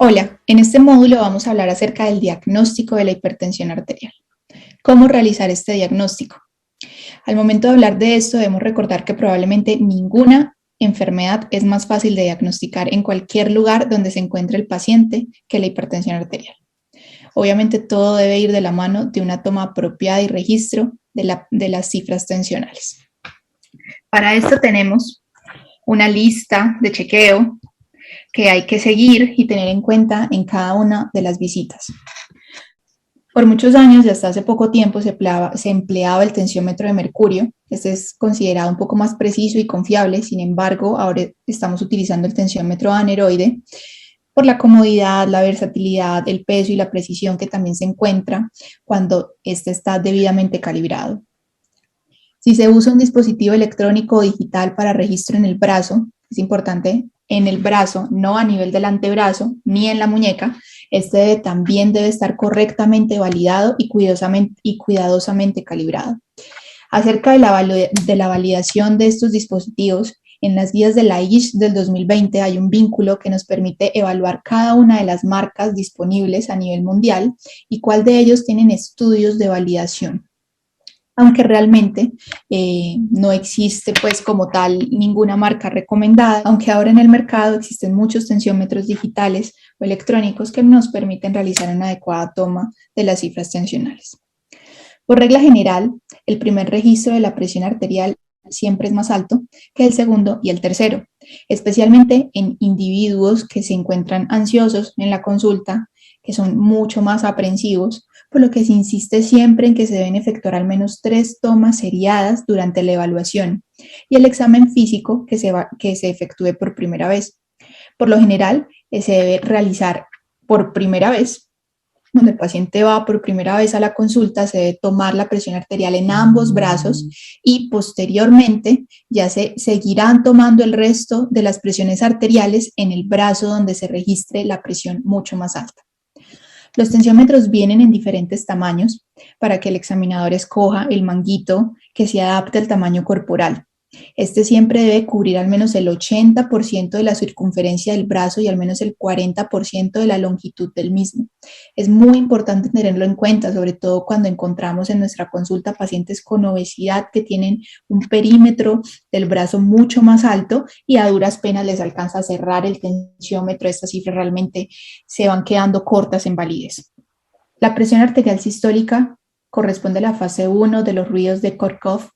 Hola, en este módulo vamos a hablar acerca del diagnóstico de la hipertensión arterial. ¿Cómo realizar este diagnóstico? Al momento de hablar de esto, debemos recordar que probablemente ninguna enfermedad es más fácil de diagnosticar en cualquier lugar donde se encuentre el paciente que la hipertensión arterial. Obviamente todo debe ir de la mano de una toma apropiada y registro de las cifras tensionales. Para esto tenemos una lista de chequeo que hay que seguir y tener en cuenta en cada una de las visitas. Por muchos años y hasta hace poco tiempo se empleaba el tensiómetro de mercurio. Este es considerado un poco más preciso y confiable. Sin embargo, ahora estamos utilizando el tensiómetro aneroide por la comodidad, la versatilidad, el peso y la precisión que también se encuentra cuando este está debidamente calibrado. Si se usa un dispositivo electrónico o digital para registro en el brazo, es importante en el brazo, no a nivel del antebrazo ni en la muñeca, también debe estar correctamente validado y cuidadosamente calibrado. Acerca de la validación de estos dispositivos, en las guías de la ISH del 2020 hay un vínculo que nos permite evaluar cada una de las marcas disponibles a nivel mundial y cuál de ellos tienen estudios de validación. Aunque realmente no existe pues como tal ninguna marca recomendada, aunque ahora en el mercado existen muchos tensiómetros digitales o electrónicos que nos permiten realizar una adecuada toma de las cifras tensionales. Por regla general, el primer registro de la presión arterial siempre es más alto que el segundo y el tercero, especialmente en individuos que se encuentran ansiosos en la consulta, que son mucho más aprensivos, por lo que se insiste siempre en que se deben efectuar al menos 3 tomas seriadas durante la evaluación y el examen físico que se efectúe por primera vez. Por lo general, se debe realizar por primera vez. Cuando el paciente va por primera vez a la consulta, se debe tomar la presión arterial en ambos brazos y posteriormente ya se seguirán tomando el resto de las presiones arteriales en el brazo donde se registre la presión mucho más alta. Los tensiómetros vienen en diferentes tamaños para que el examinador escoja el manguito que se adapte al tamaño corporal. Este siempre debe cubrir al menos el 80% de la circunferencia del brazo y al menos el 40% de la longitud del mismo. Es muy importante tenerlo en cuenta, sobre todo cuando encontramos en nuestra consulta pacientes con obesidad que tienen un perímetro del brazo mucho más alto y a duras penas les alcanza a cerrar el tensiómetro. Estas cifras realmente se van quedando cortas en validez. La presión arterial sistólica corresponde a la fase 1 de los ruidos de Korkov,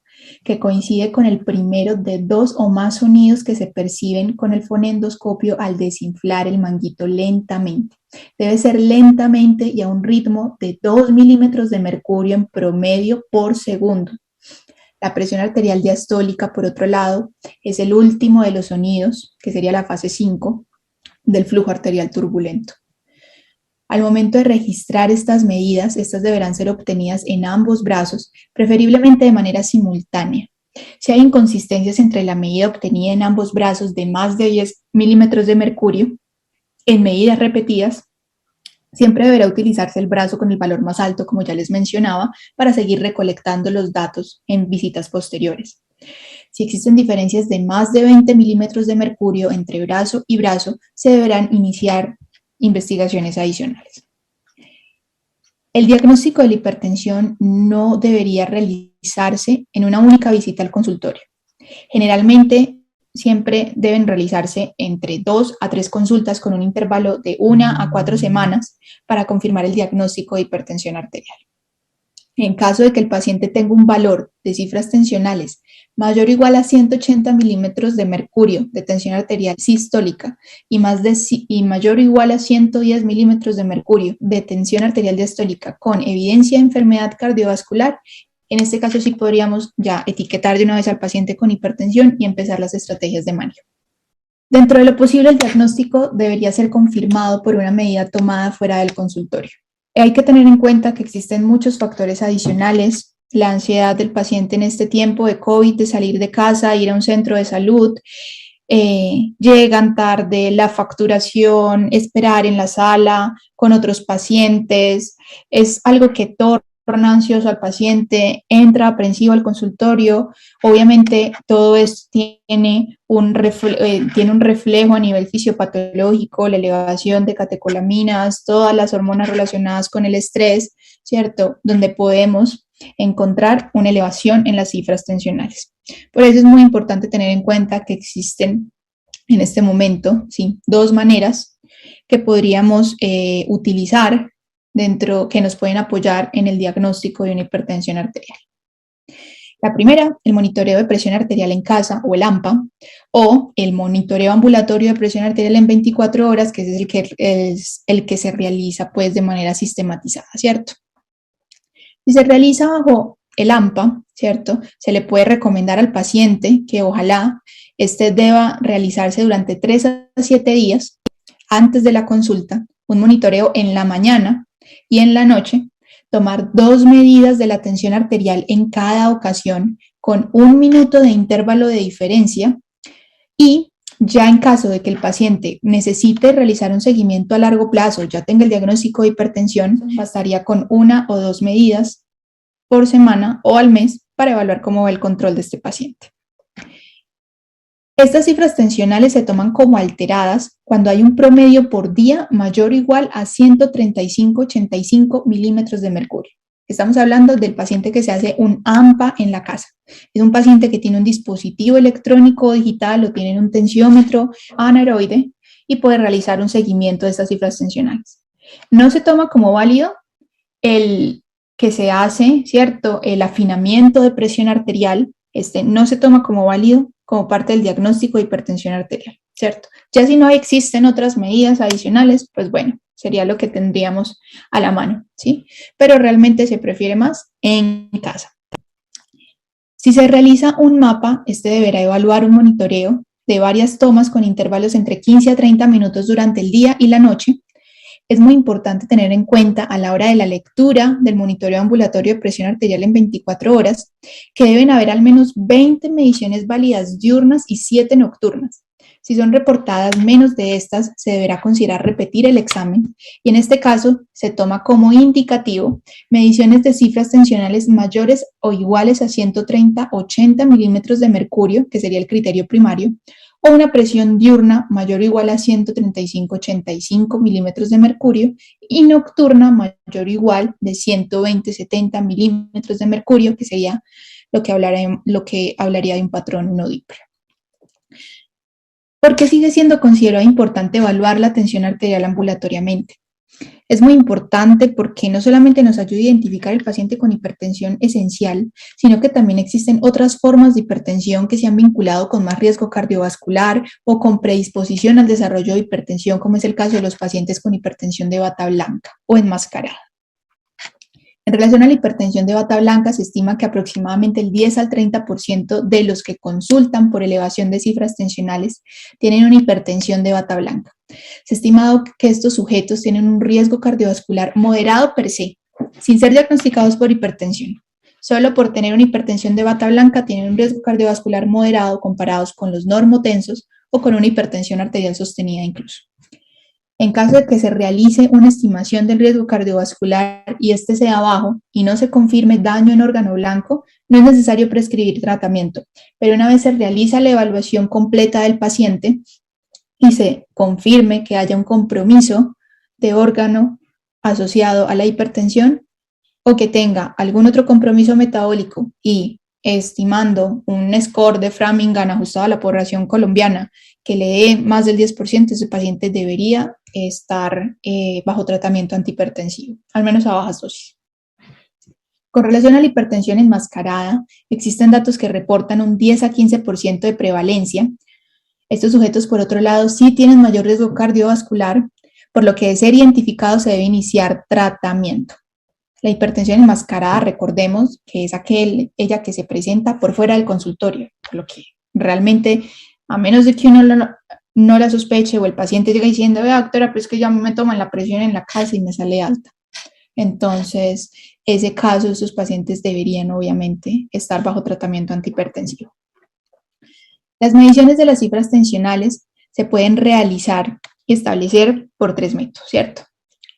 que coincide con el primero de 2 o más sonidos que se perciben con el fonendoscopio al desinflar el manguito lentamente. Debe ser lentamente y a un ritmo de 2 milímetros de mercurio en promedio por segundo. La presión arterial diastólica, por otro lado, es el último de los sonidos, que sería la fase 5 del flujo arterial turbulento. Al momento de registrar estas medidas, estas deberán ser obtenidas en ambos brazos, preferiblemente de manera simultánea. Si hay inconsistencias entre la medida obtenida en ambos brazos de más de 10 milímetros de mercurio, en medidas repetidas, siempre deberá utilizarse el brazo con el valor más alto, como ya les mencionaba, para seguir recolectando los datos en visitas posteriores. Si existen diferencias de más de 20 milímetros de mercurio entre brazo y brazo, se deberán iniciar investigaciones adicionales. El diagnóstico de la hipertensión no debería realizarse en una única visita al consultorio. Generalmente, siempre deben realizarse entre 2 a 3 consultas con un intervalo de 1 a 4 semanas para confirmar el diagnóstico de hipertensión arterial. En caso de que el paciente tenga un valor de cifras tensionales mayor o igual a 180 milímetros de mercurio de tensión arterial sistólica y mayor o igual a 110 milímetros de mercurio de tensión arterial diastólica con evidencia de enfermedad cardiovascular, en este caso sí podríamos ya etiquetar de una vez al paciente con hipertensión y empezar las estrategias de manejo. Dentro de lo posible, el diagnóstico debería ser confirmado por una medida tomada fuera del consultorio. Hay que tener en cuenta que existen muchos factores adicionales, la ansiedad del paciente en este tiempo de COVID, de salir de casa, ir a un centro de salud, llegan tarde, la facturación, esperar en la sala con otros pacientes, es algo que torna torna ansioso al paciente, entra aprensivo al consultorio. Obviamente todo esto tiene un reflejo a nivel fisiopatológico, la elevación de catecolaminas, todas las hormonas relacionadas con el estrés, ¿cierto? Donde podemos encontrar una elevación en las cifras tensionales. Por eso es muy importante tener en cuenta que existen en este momento, ¿sí?, dos maneras que podríamos utilizar que nos pueden apoyar en el diagnóstico de una hipertensión arterial. La primera, el monitoreo de presión arterial en casa o el AMPA, o el monitoreo ambulatorio de presión arterial en 24 horas, que es el que se realiza pues de manera sistematizada, ¿cierto? Si se realiza bajo el AMPA, ¿cierto?, se le puede recomendar al paciente que ojalá deba realizarse durante 3 a 7 días antes de la consulta, un monitoreo en la mañana y en la noche, tomar 2 medidas de la tensión arterial en cada ocasión con 1 minuto de intervalo de diferencia, y ya en caso de que el paciente necesite realizar un seguimiento a largo plazo, ya tenga el diagnóstico de hipertensión, bastaría con 1 o 2 medidas por semana o al mes para evaluar cómo va el control de este paciente. Estas cifras tensionales se toman como alteradas cuando hay un promedio por día mayor o igual a 135-85 milímetros de mercurio. Estamos hablando del paciente que se hace un AMPA en la casa. Es un paciente que tiene un dispositivo electrónico digital o tiene un tensiómetro anaeroide y puede realizar un seguimiento de estas cifras tensionales. No se toma como válido el que se hace, ¿cierto?, el afinamiento de presión arterial. No se toma como válido como parte del diagnóstico de hipertensión arterial, ¿cierto? Ya si no existen otras medidas adicionales, pues bueno, sería lo que tendríamos a la mano, ¿sí? Pero realmente se prefiere más en casa. Si se realiza un mapa, deberá evaluar un monitoreo de varias tomas con intervalos entre 15 a 30 minutos durante el día y la noche. Es muy importante tener en cuenta a la hora de la lectura del monitoreo ambulatorio de presión arterial en 24 horas que deben haber al menos 20 mediciones válidas diurnas y 7 nocturnas. Si son reportadas menos de estas, se deberá considerar repetir el examen y en este caso se toma como indicativo mediciones de cifras tensionales mayores o iguales a 130-80 milímetros de mercurio, que sería el criterio primario, o una presión diurna mayor o igual a 135-85 milímetros de mercurio y nocturna mayor o igual de 120-70 milímetros de mercurio, que sería lo que hablaría de un patrón no Doppler. ¿Por qué sigue siendo considerado importante evaluar la tensión arterial ambulatoriamente? Es muy importante porque no solamente nos ayuda a identificar el paciente con hipertensión esencial, sino que también existen otras formas de hipertensión que se han vinculado con más riesgo cardiovascular o con predisposición al desarrollo de hipertensión, como es el caso de los pacientes con hipertensión de bata blanca o enmascarada. En relación a la hipertensión de bata blanca, se estima que aproximadamente el 10 al 30% de los que consultan por elevación de cifras tensionales tienen una hipertensión de bata blanca. Se ha estimado que estos sujetos tienen un riesgo cardiovascular moderado per se, sin ser diagnosticados por hipertensión. Solo por tener una hipertensión de bata blanca tienen un riesgo cardiovascular moderado comparados con los normotensos o con una hipertensión arterial sostenida incluso. En caso de que se realice una estimación del riesgo cardiovascular y este sea bajo y no se confirme daño en órgano blanco, no es necesario prescribir tratamiento, pero una vez se realiza la evaluación completa del paciente y se confirme que haya un compromiso de órgano asociado a la hipertensión o que tenga algún otro compromiso metabólico y estimando un score de Framingham ajustado a la población colombiana que le dé más del 10%, ese paciente debería estar bajo tratamiento antihipertensivo, al menos a bajas dosis. Con relación a la hipertensión enmascarada, existen datos que reportan un 10 a 15% de prevalencia. Estos sujetos, por otro lado, sí tienen mayor riesgo cardiovascular, por lo que de ser identificado se debe iniciar tratamiento. La hipertensión enmascarada, recordemos que es aquella que se presenta por fuera del consultorio, por lo que realmente, a menos de que uno no la sospeche o el paciente llegue diciendo, doctora, pero es que ya me toman la presión en la casa y me sale alta. Entonces, ese caso, estos pacientes deberían obviamente estar bajo tratamiento antihipertensivo. Las mediciones de las cifras tensionales se pueden realizar y establecer por 3 métodos, ¿cierto?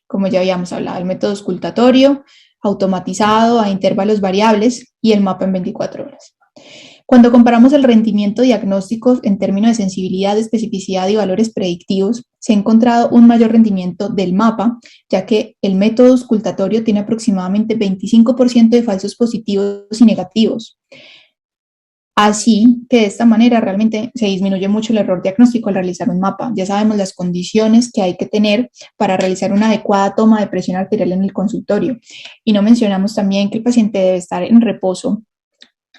Como ya habíamos hablado, el método auscultatorio, automatizado a intervalos variables y el mapa en 24 horas. Cuando comparamos el rendimiento diagnóstico en términos de sensibilidad, especificidad y valores predictivos, se ha encontrado un mayor rendimiento del mapa, ya que el método auscultatorio tiene aproximadamente 25% de falsos positivos y negativos. Así que de esta manera realmente se disminuye mucho el error diagnóstico al realizar un mapa. Ya sabemos las condiciones que hay que tener para realizar una adecuada toma de presión arterial en el consultorio. Y no mencionamos también que el paciente debe estar en reposo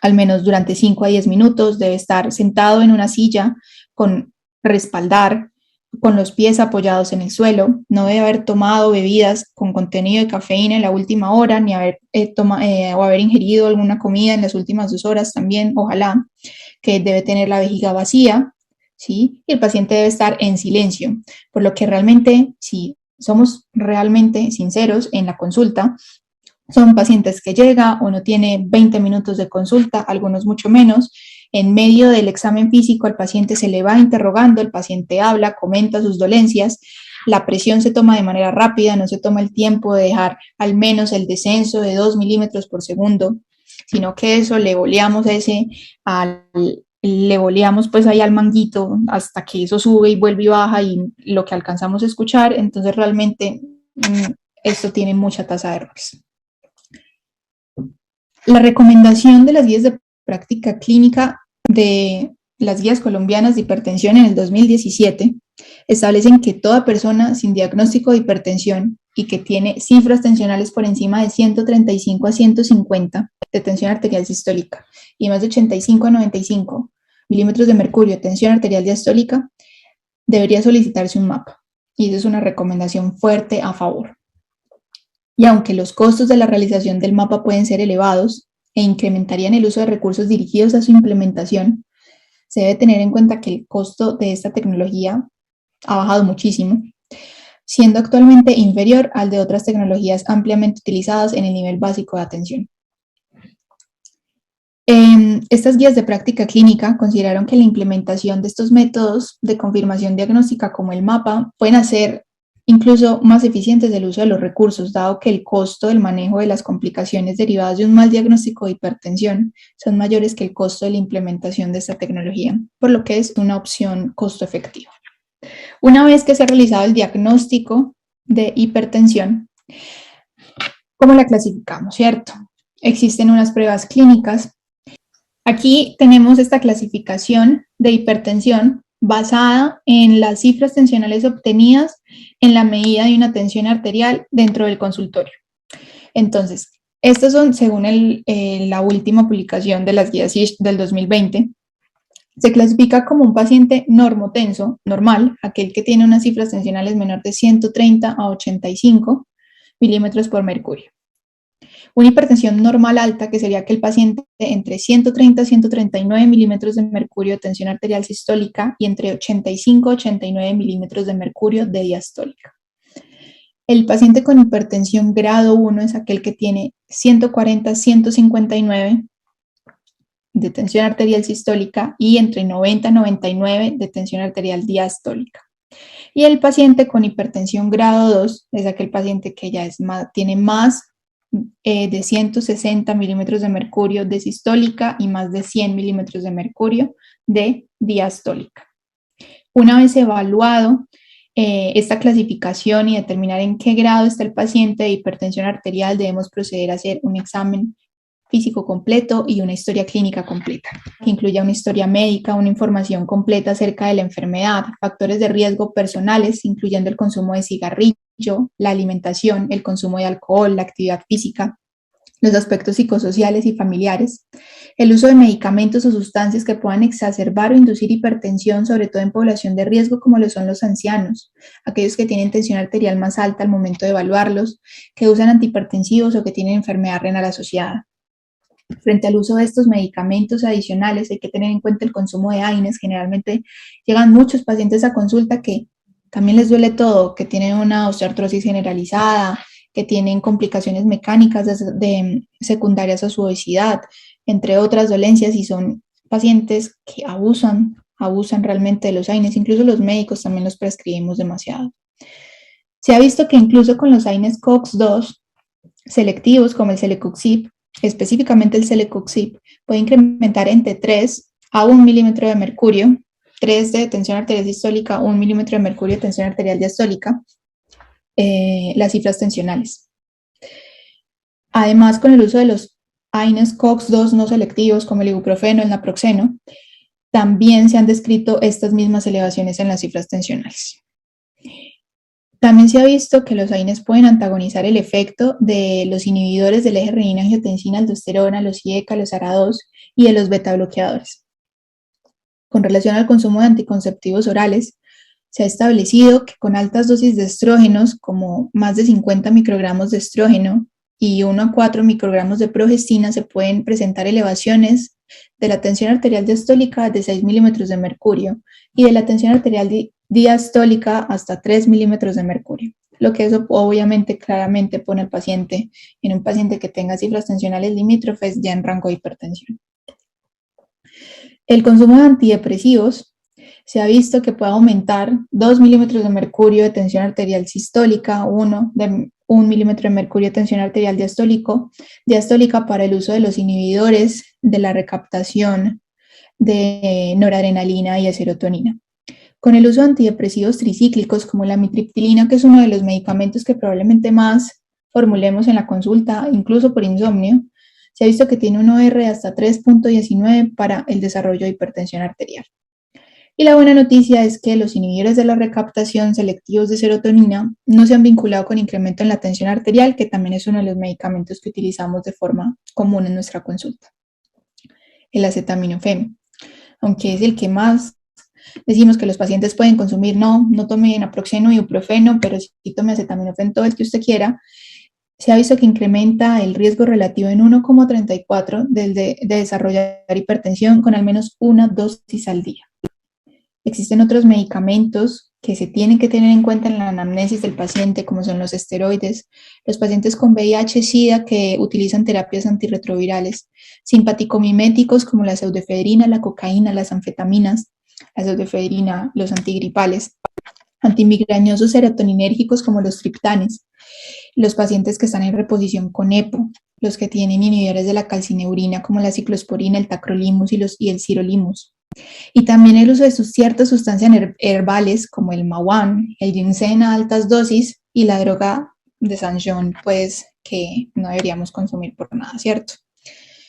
al menos durante 5 a 10 minutos, debe estar sentado en una silla con respaldar, con los pies apoyados en el suelo, no debe haber tomado bebidas con contenido de cafeína en la última hora, ni haber, o haber ingerido alguna comida en las últimas 2 horas también, ojalá, que debe tener la vejiga vacía, ¿sí? Y el paciente debe estar en silencio, por lo que realmente, si somos realmente sinceros en la consulta, son pacientes que llega, uno tiene 20 minutos de consulta, algunos mucho menos. En medio del examen físico, el paciente se le va interrogando, el paciente habla, comenta sus dolencias, la presión se toma de manera rápida, no se toma el tiempo de dejar al menos el descenso de 2 milímetros por segundo, sino que eso le boleamos le boleamos pues ahí al manguito hasta que eso sube y vuelve y baja y lo que alcanzamos a escuchar, entonces realmente esto tiene mucha tasa de errores. La recomendación de las guías de práctica clínica de las guías colombianas de hipertensión en el 2017 establecen que toda persona sin diagnóstico de hipertensión y que tiene cifras tensionales por encima de 135 a 150 de tensión arterial sistólica y más de 85 a 95 milímetros de mercurio de tensión arterial diastólica, debería solicitarse un mapa. Y eso es una recomendación fuerte a favor. Y aunque los costos de la realización del mapa pueden ser elevados e incrementarían el uso de recursos dirigidos a su implementación, se debe tener en cuenta que el costo de esta tecnología ha bajado muchísimo, siendo actualmente inferior al de otras tecnologías ampliamente utilizadas en el nivel básico de atención. Estas guías de práctica clínica consideraron que la implementación de estos métodos de confirmación diagnóstica como el mapa pueden hacer incluso más eficientes del uso de los recursos, dado que el costo del manejo de las complicaciones derivadas de un mal diagnóstico de hipertensión son mayores que el costo de la implementación de esta tecnología, por lo que es una opción costo efectiva. Una vez que se ha realizado el diagnóstico de hipertensión, ¿cómo la clasificamos, cierto? Existen unas pruebas clínicas. Aquí tenemos esta clasificación de hipertensión basada en las cifras tensionales obtenidas en la medida de una tensión arterial dentro del consultorio. Entonces, estos son según la última publicación de las guías ISH del 2020. Se clasifica como un paciente normotenso, normal, aquel que tiene unas cifras tensionales menor de 130 a 85 milímetros por mercurio. Una hipertensión normal alta, que sería que el paciente entre 130 a 139 milímetros de mercurio de tensión arterial sistólica y entre 85 a 89 milímetros de mercurio de diastólica. El paciente con hipertensión grado 1 es aquel que tiene 140 a 159 de tensión arterial sistólica y entre 90 a 99 de tensión arterial diastólica. Y el paciente con hipertensión grado 2 es aquel paciente que ya tiene más de 160 milímetros de mercurio de sistólica y más de 100 milímetros de mercurio de diastólica. Una vez evaluado esta clasificación y determinar en qué grado está el paciente de hipertensión arterial, debemos proceder a hacer un examen físico completo y una historia clínica completa, que incluya una historia médica, una información completa acerca de la enfermedad, factores de riesgo personales, incluyendo el consumo de cigarrillo, la alimentación, el consumo de alcohol, la actividad física, los aspectos psicosociales y familiares, el uso de medicamentos o sustancias que puedan exacerbar o inducir hipertensión, sobre todo en población de riesgo como lo son los ancianos, aquellos que tienen tensión arterial más alta al momento de evaluarlos, que usan antihipertensivos o que tienen enfermedad renal asociada. Frente al uso de estos medicamentos adicionales hay que tener en cuenta el consumo de AINES. Generalmente llegan muchos pacientes a consulta que también les duele todo, que tienen una osteoartrosis generalizada, que tienen complicaciones mecánicas secundarias a su obesidad, entre otras dolencias, y son pacientes que abusan realmente de los AINES. Incluso los médicos también los prescribimos demasiado. Se ha visto que incluso con los AINES COX-2 selectivos como el celecoxib, específicamente el celecoxib, puede incrementar entre 3 a 1 milímetro de mercurio, 3 de tensión arterial sistólica, 1 milímetro de mercurio de tensión arterial diastólica, las cifras tensionales. Además, con el uso de los AINES COX-2 no selectivos como el ibuprofeno, el naproxeno, también se han descrito estas mismas elevaciones en las cifras tensionales. También se ha visto que los AINES pueden antagonizar el efecto de los inhibidores del eje renina-angiotensina-aldosterona, los IECA, los ARA2 y de los beta bloqueadores. Con relación al consumo de anticonceptivos orales, se ha establecido que con altas dosis de estrógenos, como más de 50 microgramos de estrógeno y 1 a 4 microgramos de progestina, se pueden presentar elevaciones de la tensión arterial diastólica de 6 milímetros de mercurio y de la tensión arterial diastólica hasta 3 milímetros de mercurio. Lo que eso obviamente claramente pone al paciente, en un paciente que tenga cifras tensionales limítrofes, ya en rango de hipertensión. El consumo de antidepresivos se ha visto que puede aumentar 2 milímetros de mercurio de tensión arterial sistólica, 1 milímetro de mercurio de tensión arterial diastólica para el uso de los inhibidores de la recaptación de noradrenalina y de serotonina. Con el uso de antidepresivos tricíclicos como la amitriptilina, que es uno de los medicamentos que probablemente más formulemos en la consulta, incluso por insomnio, se ha visto que tiene un OR de hasta 3.19 para el desarrollo de hipertensión arterial. Y la buena noticia es que los inhibidores de la recaptación selectivos de serotonina no se han vinculado con incremento en la tensión arterial, que también es uno de los medicamentos que utilizamos de forma común en nuestra consulta. El acetaminofén, aunque es el que más decimos que los pacientes pueden consumir, no tome naproxeno y ibuprofeno, pero sí tome acetaminofén todo el que usted quiera, se ha visto que incrementa el riesgo relativo en 1,34 de desarrollar hipertensión con al menos una dosis al día. Existen otros medicamentos que se tienen que tener en cuenta en la anamnesis del paciente, como son los esteroides, los pacientes con VIH-Sida que utilizan terapias antirretrovirales, simpaticomiméticos como la pseudoefedrina, la cocaína, las anfetaminas, la pseudoefedrina, los antigripales, antimigrañosos serotoninérgicos como los triptanes, los pacientes que están en reposición con EPO, los que tienen inhibidores de la calcineurina como la ciclosporina, el tacrolimus y el sirolimus. Y también el uso de ciertas sustancias herbales como el mahuán, el ginseng a altas dosis y la droga de San John, pues que no deberíamos consumir por nada, ¿cierto?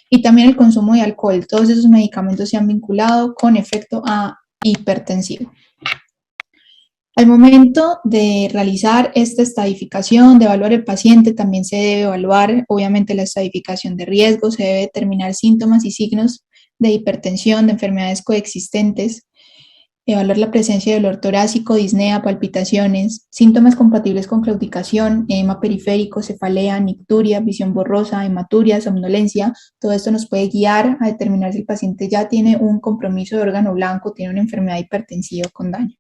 Y también el consumo de alcohol. Todos esos medicamentos se han vinculado con efecto hipertensivo. Al momento de realizar esta estadificación, de evaluar el paciente, también se debe evaluar, obviamente, la estadificación de riesgo, se debe determinar síntomas y signos de hipertensión, de enfermedades coexistentes, evaluar la presencia de dolor torácico, disnea, palpitaciones, síntomas compatibles con claudicación, edema periférico, cefalea, nicturia, visión borrosa, hematuria, somnolencia. Todo esto nos puede guiar a determinar si el paciente ya tiene un compromiso de órgano blanco, tiene una enfermedad hipertensiva con daño.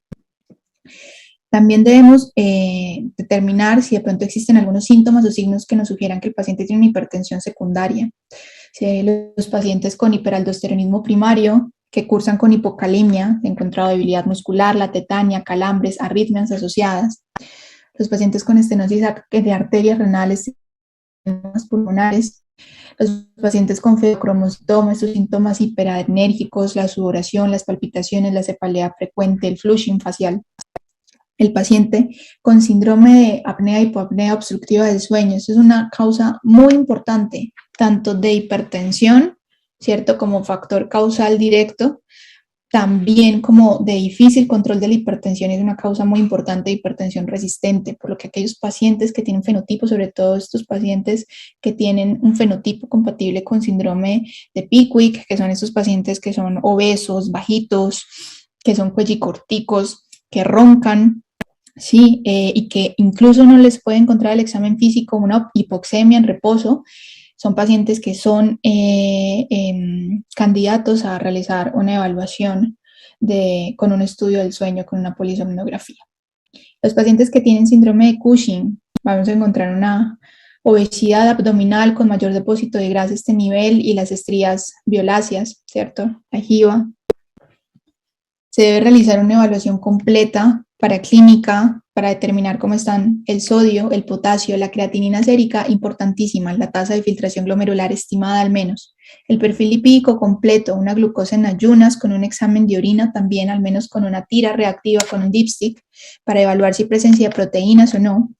También debemos determinar si de pronto existen algunos síntomas o signos que nos sugieran que el paciente tiene una hipertensión secundaria. Si los pacientes con hiperaldosteronismo primario que cursan con hipocalemia, he encontrado debilidad muscular, la tetania, calambres, arritmias asociadas. Los pacientes con estenosis de arterias renales, pulmonares, los pacientes con feocromocitoma, estos síntomas hiperadrenérgicos, la sudoración, las palpitaciones, la cefalea frecuente, el flushing facial. El paciente con síndrome de apnea, hipoapnea obstructiva del sueño. Esto es una causa muy importante, tanto de hipertensión, ¿cierto? Como factor causal directo, también como de difícil control de la hipertensión, es una causa muy importante de hipertensión resistente, por lo que aquellos pacientes que tienen fenotipo, sobre todo estos pacientes que tienen un fenotipo compatible con síndrome de Pickwick, que son estos pacientes que son obesos, bajitos, que son cuellicorticos, que roncan, sí, y que incluso no les puede encontrar el examen físico una hipoxemia en reposo, son pacientes que son candidatos a realizar una evaluación con un estudio del sueño, con una polisomnografía. Los pacientes que tienen síndrome de Cushing, vamos a encontrar una obesidad abdominal con mayor depósito de grasa a este nivel y las estrías violáceas, ¿cierto? La jiba. Se debe realizar una evaluación completa para clínica, para determinar cómo están el sodio, el potasio, la creatinina sérica, importantísima, la tasa de filtración glomerular estimada al menos. El perfil lipídico completo, una glucosa en ayunas con un examen de orina también, al menos con una tira reactiva, con un dipstick, para evaluar si hay presencia de proteínas o no.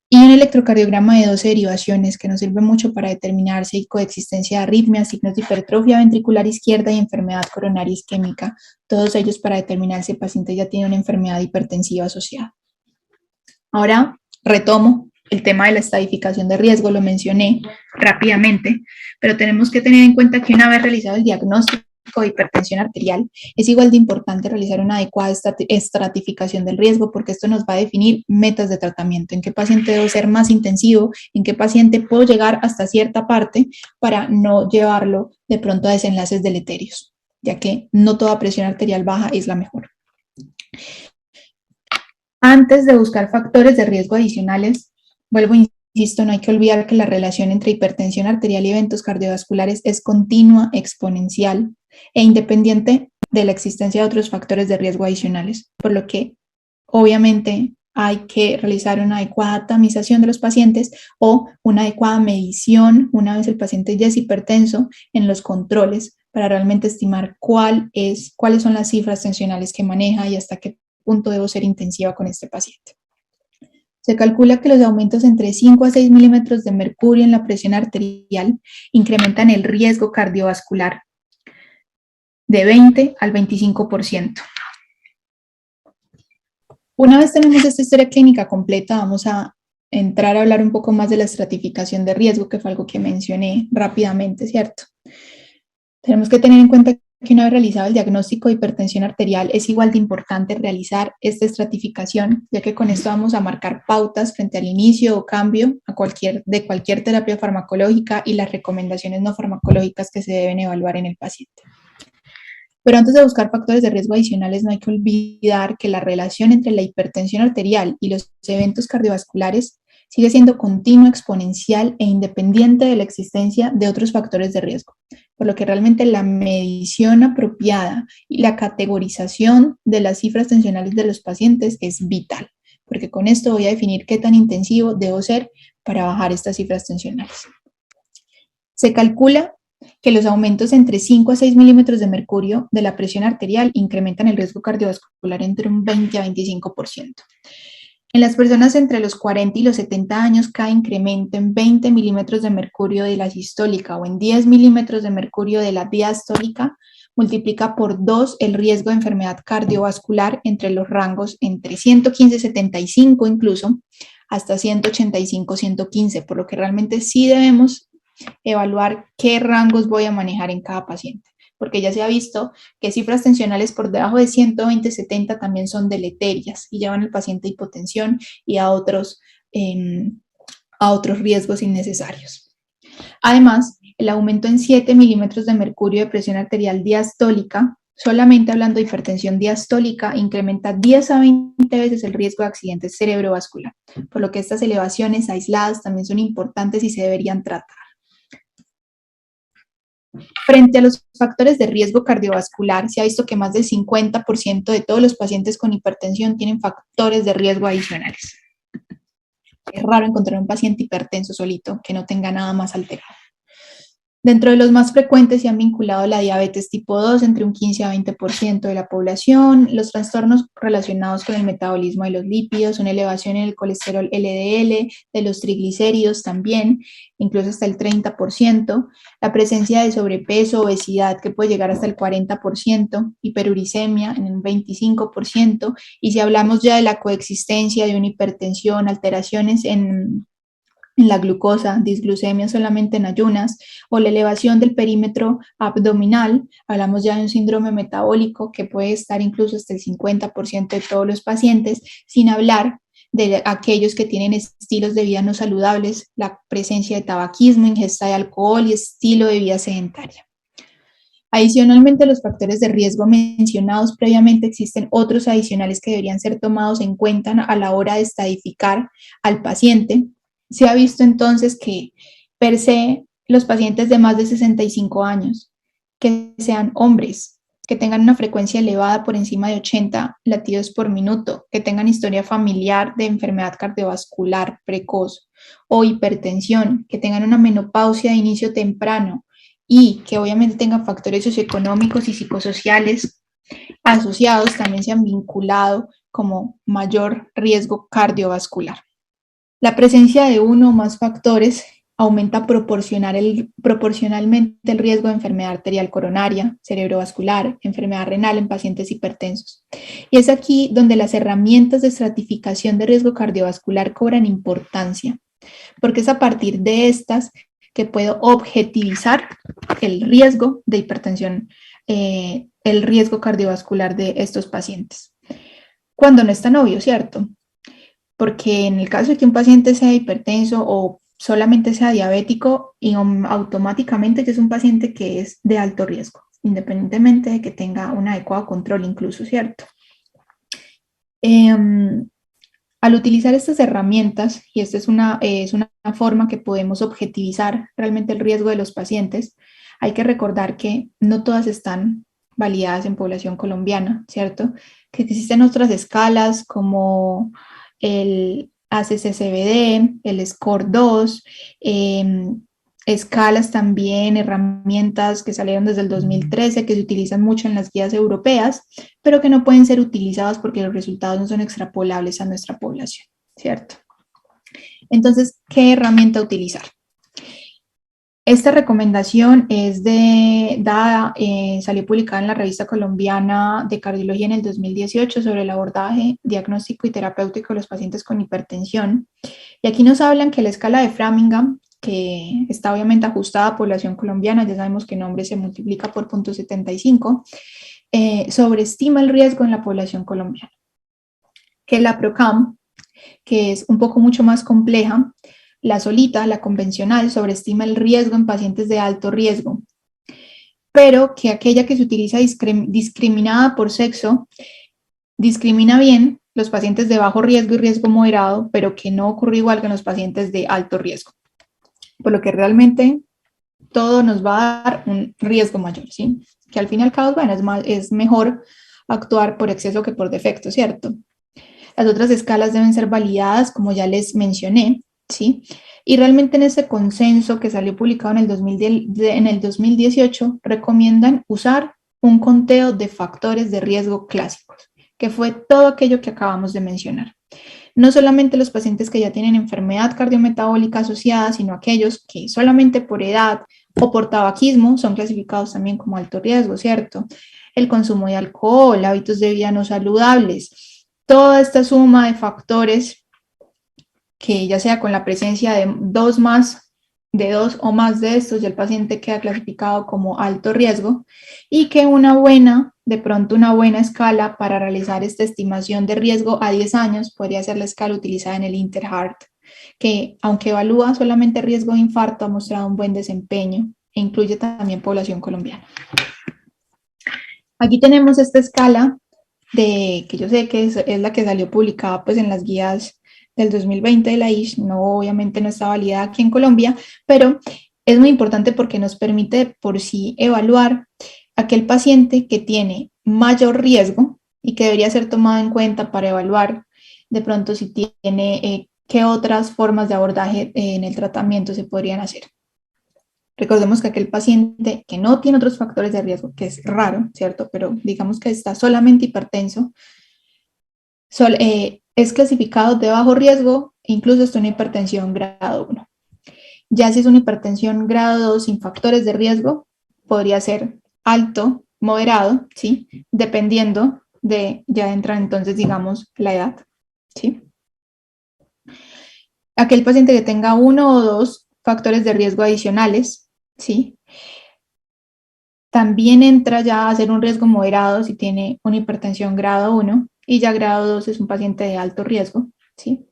Y un electrocardiograma de 12 derivaciones que nos sirve mucho para determinar si hay coexistencia de arritmias, signos de hipertrofia ventricular izquierda y enfermedad coronaria isquémica, todos ellos para determinar si el paciente ya tiene una enfermedad hipertensiva asociada. Ahora retomo el tema de la estadificación de riesgo, lo mencioné rápidamente, pero tenemos que tener en cuenta que una vez realizado el diagnóstico de hipertensión arterial, es igual de importante realizar una adecuada estratificación del riesgo porque esto nos va a definir metas de tratamiento, en qué paciente debo ser más intensivo, en qué paciente puedo llegar hasta cierta parte para no llevarlo de pronto a desenlaces deleterios, ya que no toda presión arterial baja es la mejor. Antes de buscar factores de riesgo adicionales, vuelvo e insisto, no hay que olvidar que la relación entre hipertensión arterial y eventos cardiovasculares es continua, exponencial e independiente de la existencia de otros factores de riesgo adicionales, por lo que obviamente hay que realizar una adecuada tamización de los pacientes o una adecuada medición una vez el paciente ya es hipertenso en los controles para realmente estimar cuáles son las cifras tensionales que maneja y hasta qué punto debo ser intensiva con este paciente. Se calcula que los aumentos entre 5 a 6 milímetros de mercurio en la presión arterial incrementan el riesgo cardiovascular de 20 al 25%. Una vez tenemos esta historia clínica completa, vamos a entrar a hablar un poco más de la estratificación de riesgo, que fue algo que mencioné rápidamente, ¿cierto? Tenemos que tener en cuenta que una vez realizado el diagnóstico de hipertensión arterial es igual de importante realizar esta estratificación, ya que con esto vamos a marcar pautas frente al inicio o cambio de cualquier terapia farmacológica y las recomendaciones no farmacológicas que se deben evaluar en el paciente. Pero antes de buscar factores de riesgo adicionales, no hay que olvidar que la relación entre la hipertensión arterial y los eventos cardiovasculares sigue siendo continua, exponencial e independiente de la existencia de otros factores de riesgo, por lo que realmente la medición apropiada y la categorización de las cifras tensionales de los pacientes es vital, porque con esto voy a definir qué tan intensivo debo ser para bajar estas cifras tensionales. Se calcula que los aumentos entre 5 a 6 milímetros de mercurio de la presión arterial incrementan el riesgo cardiovascular entre un 20 a 25%. En las personas entre los 40 y los 70 años, cada incremento en 20 milímetros de mercurio de la sistólica o en 10 milímetros de mercurio de la diastólica multiplica por 2 el riesgo de enfermedad cardiovascular entre los rangos entre 115-75 incluso hasta 185-115, por lo que realmente sí debemos evaluar qué rangos voy a manejar en cada paciente, porque ya se ha visto que cifras tensionales por debajo de 120-70 también son deleterias y llevan al paciente a hipotensión y a otros riesgos innecesarios. Además, el aumento en 7 milímetros de mercurio de presión arterial diastólica, solamente hablando de hipertensión diastólica, incrementa 10 a 20 veces el riesgo de accidente cerebrovascular, por lo que estas elevaciones aisladas también son importantes y se deberían tratar. Frente a los factores de riesgo cardiovascular, se ha visto que más del 50% de todos los pacientes con hipertensión tienen factores de riesgo adicionales. Es raro encontrar un paciente hipertenso solito que no tenga nada más alterado. Dentro de los más frecuentes se han vinculado la diabetes tipo 2 entre un 15 a 20% de la población, los trastornos relacionados con el metabolismo de los lípidos, una elevación en el colesterol LDL, de los triglicéridos también, incluso hasta el 30%, la presencia de sobrepeso, obesidad que puede llegar hasta el 40%, hiperuricemia en un 25%, y si hablamos ya de la coexistencia de una hipertensión, alteraciones en la glucosa, disglucemia solamente en ayunas, o la elevación del perímetro abdominal, hablamos ya de un síndrome metabólico que puede estar incluso hasta el 50% de todos los pacientes, sin hablar de aquellos que tienen estilos de vida no saludables, la presencia de tabaquismo, ingesta de alcohol y estilo de vida sedentaria. Adicionalmente a los factores de riesgo mencionados previamente, existen otros adicionales que deberían ser tomados en cuenta a la hora de estadificar al paciente. Se ha visto entonces que per se los pacientes de más de 65 años, que sean hombres, que tengan una frecuencia elevada por encima de 80 latidos por minuto, que tengan historia familiar de enfermedad cardiovascular precoz o hipertensión, que tengan una menopausia de inicio temprano y que obviamente tengan factores socioeconómicos y psicosociales asociados, también se han vinculado como mayor riesgo cardiovascular. La presencia de uno o más factores aumenta proporcionalmente el riesgo de enfermedad arterial coronaria, cerebrovascular, enfermedad renal en pacientes hipertensos. Y es aquí donde las herramientas de estratificación de riesgo cardiovascular cobran importancia, porque es a partir de estas que puedo objetivizar el riesgo de hipertensión, el riesgo cardiovascular de estos pacientes. Cuando no es tan obvio, ¿cierto? Porque en el caso de que un paciente sea hipertenso o solamente sea diabético, y automáticamente ya es un paciente que es de alto riesgo, independientemente de que tenga un adecuado control incluso, ¿cierto? Al utilizar estas herramientas, y esta es una forma que podemos objetivizar realmente el riesgo de los pacientes, hay que recordar que no todas están validadas en población colombiana, ¿cierto? Que existen otras escalas como el ACC-CVD, el SCORE-2, escalas también, herramientas que salieron desde el 2013, que se utilizan mucho en las guías europeas, pero que no pueden ser utilizadas porque los resultados no son extrapolables a nuestra población, ¿cierto? Entonces, ¿qué herramienta utilizar? Esta recomendación es salió publicada en la revista colombiana de cardiología en el 2018 sobre el abordaje diagnóstico y terapéutico de los pacientes con hipertensión. Y aquí nos hablan que la escala de Framingham, que está obviamente ajustada a población colombiana, ya sabemos que el nombre se multiplica por 0.75, sobreestima el riesgo en la población colombiana. Que la PROCAM, que es un poco mucho más compleja, la solita, la convencional, sobreestima el riesgo en pacientes de alto riesgo, pero que aquella que se utiliza discriminada por sexo discrimina bien los pacientes de bajo riesgo y riesgo moderado, pero que no ocurre igual que en los pacientes de alto riesgo. Por lo que realmente todo nos va a dar un riesgo mayor, ¿sí? Que al fin y al cabo, bueno, es mejor actuar por exceso que por defecto, ¿cierto? Las otras escalas deben ser validadas, como ya les mencioné, ¿sí? Y realmente en ese consenso que salió publicado en el 2018, recomiendan usar un conteo de factores de riesgo clásicos, que fue todo aquello que acabamos de mencionar. No solamente los pacientes que ya tienen enfermedad cardiometabólica asociada, sino aquellos que solamente por edad o por tabaquismo son clasificados también como alto riesgo, ¿cierto? El consumo de alcohol, hábitos de vida no saludables, toda esta suma de factores que ya sea con la presencia de dos o más de estos, ya el paciente queda clasificado como alto riesgo, y que de pronto una buena escala para realizar esta estimación de riesgo a 10 años podría ser la escala utilizada en el INTERHEART, que aunque evalúa solamente riesgo de infarto, ha mostrado un buen desempeño e incluye también población colombiana. Aquí tenemos esta escala que yo sé que es la que salió publicada pues en las guías del 2020 de la ISH, obviamente no está validada aquí en Colombia, pero es muy importante porque nos permite por sí evaluar aquel paciente que tiene mayor riesgo y que debería ser tomado en cuenta para evaluar de pronto si tiene qué otras formas de abordaje en el tratamiento se podrían hacer. Recordemos que aquel paciente que no tiene otros factores de riesgo, que es raro, ¿cierto? Pero digamos que está solamente hipertenso, es clasificado de bajo riesgo, incluso hasta una hipertensión grado 1. Ya si es una hipertensión grado 2 sin factores de riesgo, podría ser alto, moderado, ¿sí? Dependiendo ya entra entonces, digamos, la edad, ¿sí? Aquel paciente que tenga uno o dos factores de riesgo adicionales, ¿sí? También entra ya a ser un riesgo moderado si tiene una hipertensión grado 1 y ya grado 2 es un paciente de alto riesgo, ¿sí?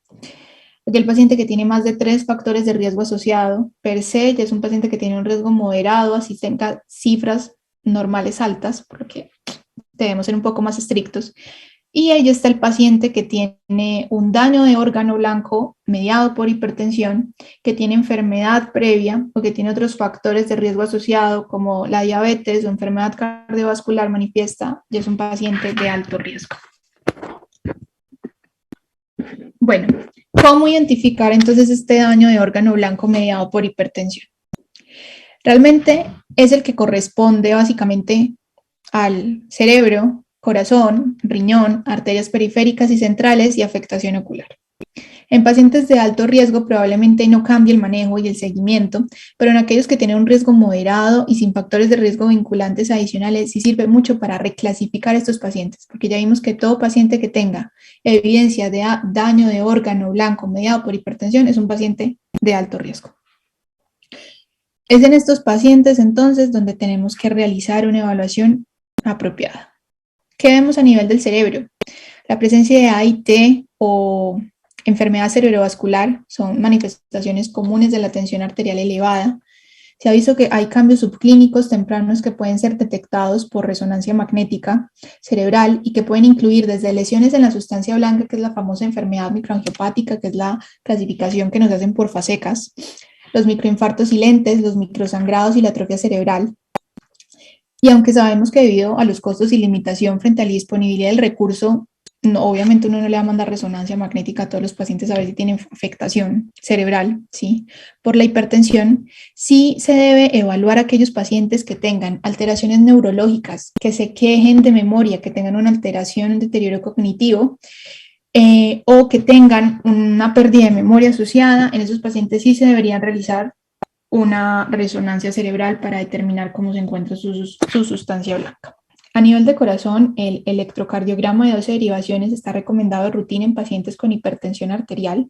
Aquel paciente que tiene más de 3 factores de riesgo asociado, per se, ya es un paciente que tiene un riesgo moderado, así tenga cifras normales altas, porque debemos ser un poco más estrictos. Y ahí está el paciente que tiene un daño de órgano blanco mediado por hipertensión, que tiene enfermedad previa o que tiene otros factores de riesgo asociado como la diabetes o enfermedad cardiovascular manifiesta, y es un paciente de alto riesgo. Bueno, ¿cómo identificar entonces este daño de órgano blanco mediado por hipertensión? Realmente es el que corresponde básicamente al cerebro, corazón, riñón, arterias periféricas y centrales y afectación ocular. En pacientes de alto riesgo probablemente no cambie el manejo y el seguimiento, pero en aquellos que tienen un riesgo moderado y sin factores de riesgo vinculantes adicionales sí sirve mucho para reclasificar a estos pacientes, porque ya vimos que todo paciente que tenga evidencia de daño de órgano blanco mediado por hipertensión es un paciente de alto riesgo. Es en estos pacientes entonces donde tenemos que realizar una evaluación apropiada. ¿Qué vemos a nivel del cerebro? La presencia de AIT o enfermedad cerebrovascular son manifestaciones comunes de la tensión arterial elevada. Se ha visto que hay cambios subclínicos tempranos que pueden ser detectados por resonancia magnética cerebral y que pueden incluir desde lesiones en la sustancia blanca, que es la famosa enfermedad microangiopática, que es la clasificación que nos hacen por FASECAS, los microinfartos silentes, los microsangrados y la atrofia cerebral. Y aunque sabemos que debido a los costos y limitación frente a la disponibilidad del recurso, obviamente uno no le va a mandar resonancia magnética a todos los pacientes a ver si tienen afectación cerebral, ¿sí? Por la hipertensión, sí se debe evaluar a aquellos pacientes que tengan alteraciones neurológicas, que se quejen de memoria, que tengan una alteración, un deterioro cognitivo, o que tengan una pérdida de memoria asociada. En esos pacientes sí se deberían realizar una resonancia cerebral para determinar cómo se encuentra su sustancia blanca. A nivel de corazón, el electrocardiograma de 12 derivaciones está recomendado de rutina en pacientes con hipertensión arterial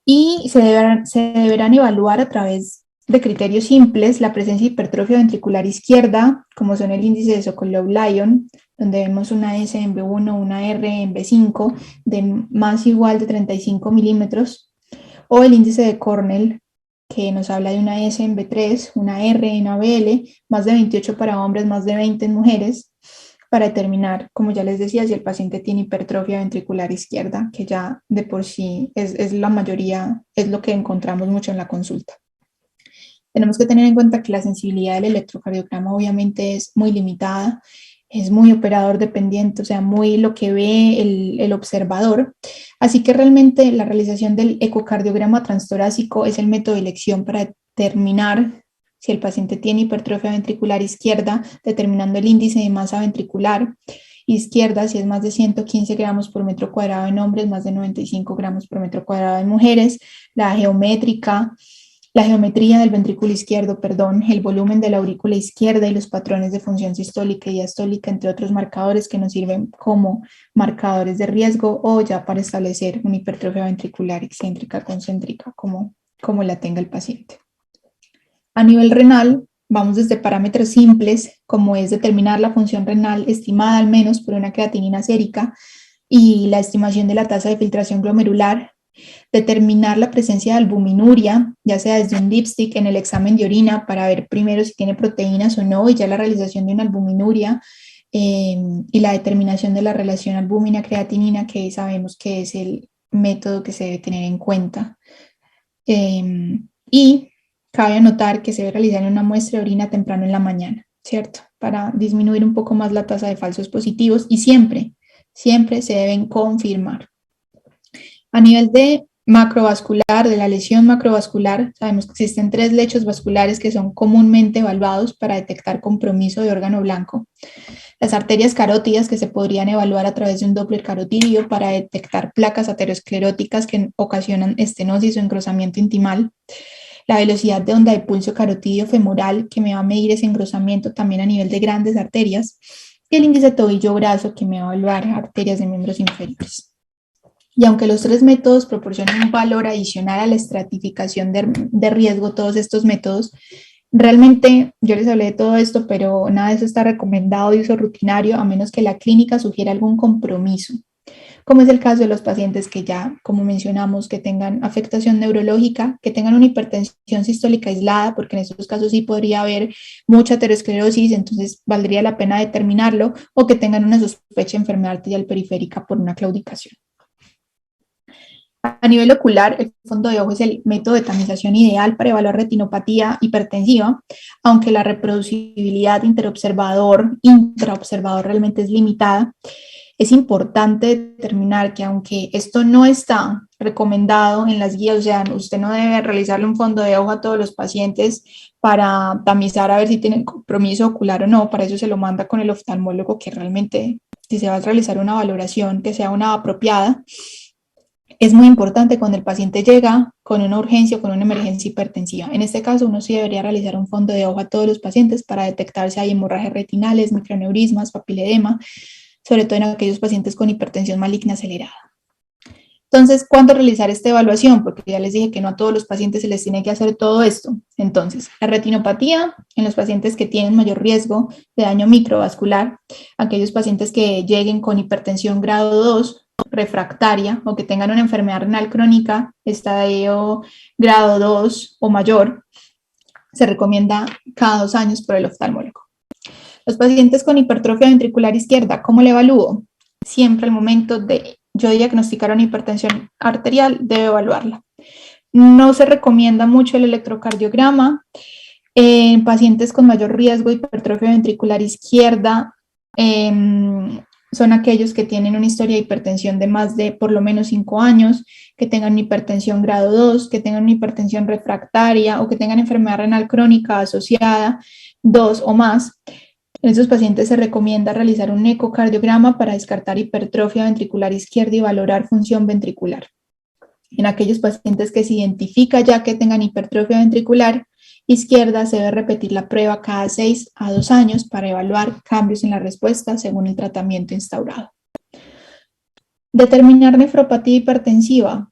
y se deberán evaluar a través de criterios simples la presencia de hipertrofia ventricular izquierda, como son el índice de Sokolov-Lyon, donde vemos una S en B1, una R en B5 de más igual de 35 milímetros, o el índice de Cornell, que nos habla de una S en B3, una R en ABL, más de 28 para hombres, más de 20 en mujeres, para determinar, como ya les decía, si el paciente tiene hipertrofia ventricular izquierda, que ya de por sí es la mayoría, es lo que encontramos mucho en la consulta. Tenemos que tener en cuenta que la sensibilidad del electrocardiograma obviamente es muy limitada, es muy operador dependiente, o sea, muy lo que ve el observador. Así que realmente la realización del ecocardiograma transtorácico es el método de elección para determinar si el paciente tiene hipertrofia ventricular izquierda, determinando el índice de masa ventricular izquierda, si es más de 115 gramos por metro cuadrado en hombres, más de 95 gramos por metro cuadrado en mujeres, la geometría del ventrículo izquierdo, el volumen de la aurícula izquierda y los patrones de función sistólica y diastólica, entre otros marcadores que nos sirven como marcadores de riesgo o ya para establecer una hipertrofia ventricular excéntrica, concéntrica, como la tenga el paciente. A nivel renal, vamos desde parámetros simples, como es determinar la función renal estimada al menos por una creatinina sérica y la estimación de la tasa de filtración glomerular, determinar la presencia de albuminuria, ya sea desde un dipstick en el examen de orina para ver primero si tiene proteínas o no, y ya la realización de una albuminuria y la determinación de la relación albúmina-creatinina, que sabemos que es el método que se debe tener en cuenta. Y cabe anotar que se debe realizar una muestra de orina temprano en la mañana, ¿cierto? Para disminuir un poco más la tasa de falsos positivos y siempre se deben confirmar. A nivel de macrovascular, de la lesión macrovascular, sabemos que existen 3 lechos vasculares que son comúnmente evaluados para detectar compromiso de órgano blanco. Las arterias carótidas, que se podrían evaluar a través de un Doppler carotidio para detectar placas ateroscleróticas que ocasionan estenosis o engrosamiento intimal. La velocidad de onda de pulso carotidio femoral, que me va a medir ese engrosamiento también a nivel de grandes arterias. Y el índice tobillo-brazo, que me va a evaluar arterias de miembros inferiores. Y aunque los 3 métodos proporcionan un valor adicional a la estratificación de riesgo, todos estos métodos, realmente yo les hablé de todo esto, pero nada de eso está recomendado de uso rutinario a menos que la clínica sugiera algún compromiso. como es el caso de los pacientes que ya, como mencionamos, que tengan afectación neurológica, que tengan una hipertensión sistólica aislada, porque en estos casos sí podría haber mucha aterosclerosis, entonces valdría la pena determinarlo, o que tengan una sospecha de enfermedad arterial periférica por una claudicación. A nivel ocular, el fondo de ojo es el método de tamización ideal para evaluar retinopatía hipertensiva, aunque la reproducibilidad intraobservador realmente es limitada. Es importante determinar que aunque esto no está recomendado en las guías, o sea, usted no debe realizarle un fondo de ojo a todos los pacientes para tamizar a ver si tienen compromiso ocular o no, para eso se lo manda con el oftalmólogo, que realmente si se va a realizar una valoración que sea una apropiada. Es muy importante cuando el paciente llega con una urgencia o con una emergencia hipertensiva. En este caso, uno sí debería realizar un fondo de ojo a todos los pacientes para detectar si hay hemorragias retinales, microneurismas, papiledema, sobre todo en aquellos pacientes con hipertensión maligna acelerada. Entonces, ¿cuándo realizar esta evaluación? Porque ya les dije que no a todos los pacientes se les tiene que hacer todo esto. Entonces, la retinopatía en los pacientes que tienen mayor riesgo de daño microvascular, aquellos pacientes que lleguen con hipertensión grado 2, refractaria o que tengan una enfermedad renal crónica, estadio grado 2 o mayor, se recomienda cada 2 años por el oftalmólogo. Los pacientes con hipertrofia ventricular izquierda, ¿cómo le evalúo? Siempre al momento de yo diagnosticar una hipertensión arterial, debe evaluarla. No se recomienda mucho el electrocardiograma. En pacientes con mayor riesgo de hipertrofia ventricular izquierda, son aquellos que tienen una historia de hipertensión de más de por lo menos 5 años, que tengan hipertensión grado 2, que tengan una hipertensión refractaria o que tengan enfermedad renal crónica asociada 2 o más. En estos pacientes se recomienda realizar un ecocardiograma para descartar hipertrofia ventricular izquierda y valorar función ventricular. En aquellos pacientes que se identifica ya que tengan hipertrofia ventricular izquierda, se debe repetir la prueba cada 6 a 2 años para evaluar cambios en la respuesta según el tratamiento instaurado. Determinar nefropatía hipertensiva.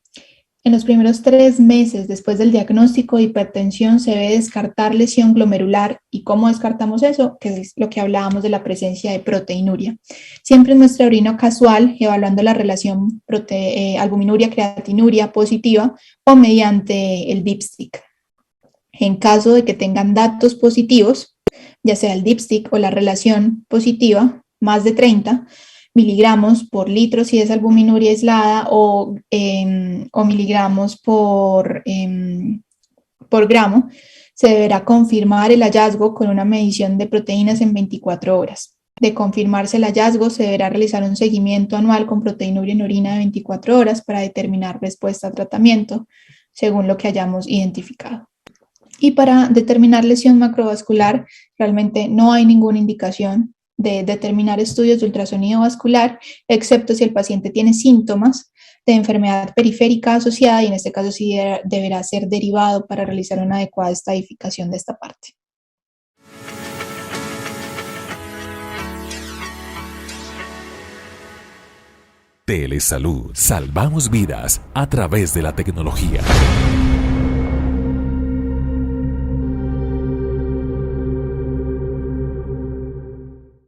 En los primeros 3 meses después del diagnóstico de hipertensión se debe descartar lesión glomerular. ¿Y cómo descartamos eso? Que es lo que hablábamos de la presencia de proteinuria. Siempre en nuestra orina casual, evaluando la relación albuminuria-creatinuria positiva o mediante el dipstick. En caso de que tengan datos positivos, ya sea el dipstick o la relación positiva, más de 30 miligramos por litro si es albuminuria aislada o miligramos por gramo, se deberá confirmar el hallazgo con una medición de proteínas en 24 horas. De confirmarse el hallazgo, se deberá realizar un seguimiento anual con proteinuria en orina de 24 horas para determinar respuesta a tratamiento según lo que hayamos identificado. Y para determinar lesión macrovascular, realmente no hay ninguna indicación de determinar estudios de ultrasonido vascular, excepto si el paciente tiene síntomas de enfermedad periférica asociada, y en este caso sí deberá ser derivado para realizar una adecuada estadificación de esta parte. Telesalud. Salvamos vidas a través de la tecnología.